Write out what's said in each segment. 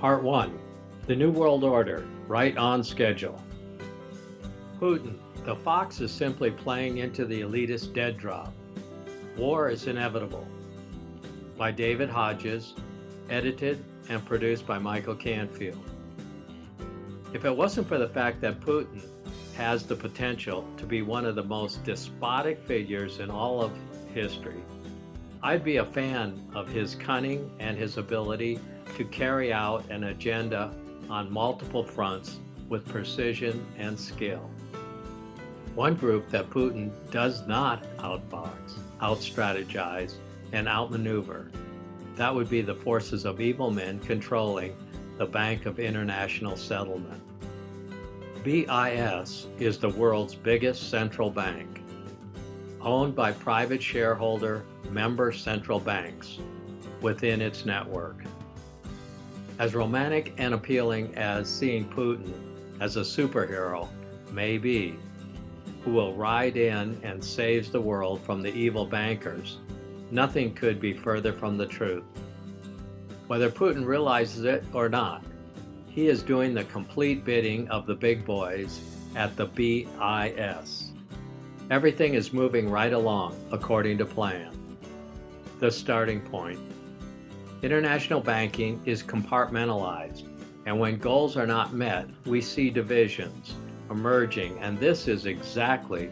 Part 1. The New World Order, right on schedule. Putin, the fox is simply playing into the elitist dead drop. War is inevitable. By David Hodges, edited and produced by Michael Canfield. If it wasn't for the fact that Putin has the potential to be one of the most despotic figures in all of history, I'd be a fan of his cunning and his ability to carry out an agenda on multiple fronts with precision and skill. One group that Putin does not outfox, outstrategize, and outmaneuver, that would be the forces of evil men controlling the Bank of International Settlement. BIS is the world's biggest central bank, owned by private shareholder member central banks within its network. As romantic and appealing as seeing Putin as a superhero may be, who will ride in and saves the world from the evil bankers, nothing could be further from the truth. Whether Putin realizes it or not, he is doing the complete bidding of the big boys at the BIS. Everything is moving right along according to plan. The starting point. International banking is compartmentalized, and when goals are not met, we see divisions emerging, and this is exactly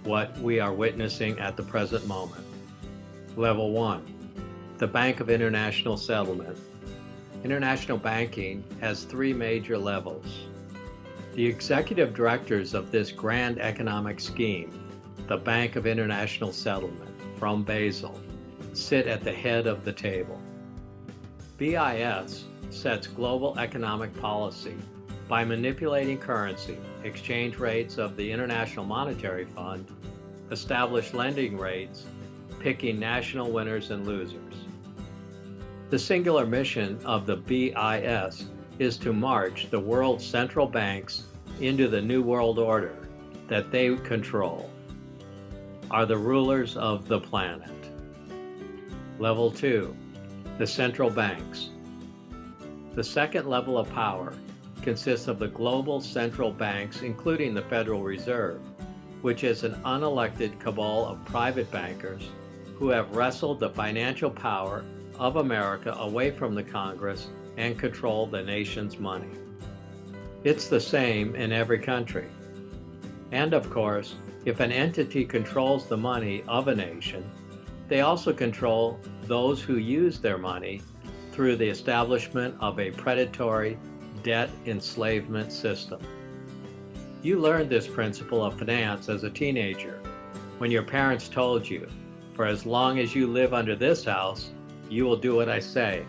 what we are witnessing at the present moment. Level 1. The Bank of International Settlement. International banking has three major levels. The executive directors of this grand economic scheme, the Bank of International Settlement, from Basel, sit at the head of the table. BIS sets global economic policy by manipulating currency, exchange rates of the International Monetary Fund, establish lending rates, picking national winners and losers. The singular mission of the BIS is to march the world's central banks into the New World Order that they control, are the rulers of the planet. Level 2. The central banks. The second level of power consists of the global central banks, including the Federal Reserve, which is an unelected cabal of private bankers who have wrestled the financial power of America away from the Congress and control the nation's money. It's the same in every country. And of course, if an entity controls the money of a nation, they also control those who use their money through the establishment of a predatory debt enslavement system. You learned this principle of finance as a teenager when your parents told you, for as long as you live under this house, you will do what I say.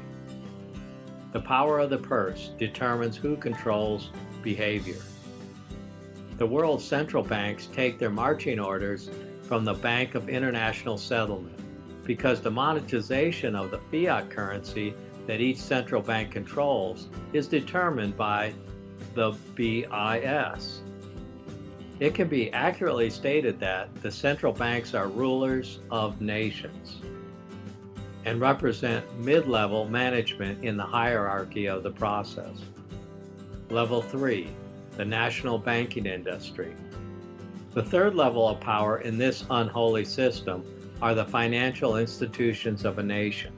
The power of the purse determines who controls behavior. The world's central banks take their marching orders from the Bank of International Settlement because the monetization of the fiat currency that each central bank controls is determined by the BIS. It can be accurately stated that the central banks are rulers of nations and represent mid-level management in the hierarchy of the process. Level 3. The national banking industry. The third level of power in this unholy system are the financial institutions of a nation.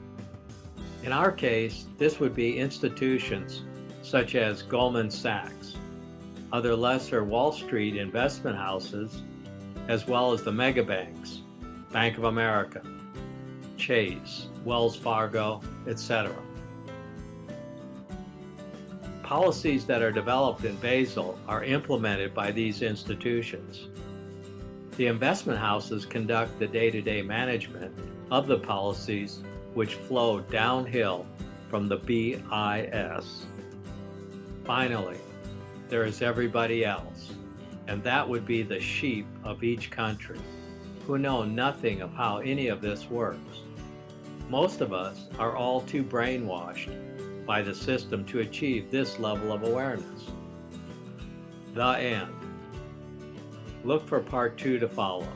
In our case, this would be institutions such as Goldman Sachs, other lesser Wall Street investment houses, as well as the mega banks, Bank of America, Chase, Wells Fargo, etc. Policies that are developed in Basel are implemented by these institutions. The investment houses conduct the day-to-day management of the policies which flow downhill from the BIS. Finally, there is everybody else, and that would be the sheep of each country, who know nothing of how any of this works. Most of us are all too brainwashed by the system to achieve this level of awareness. The end. Look for part 2 to follow.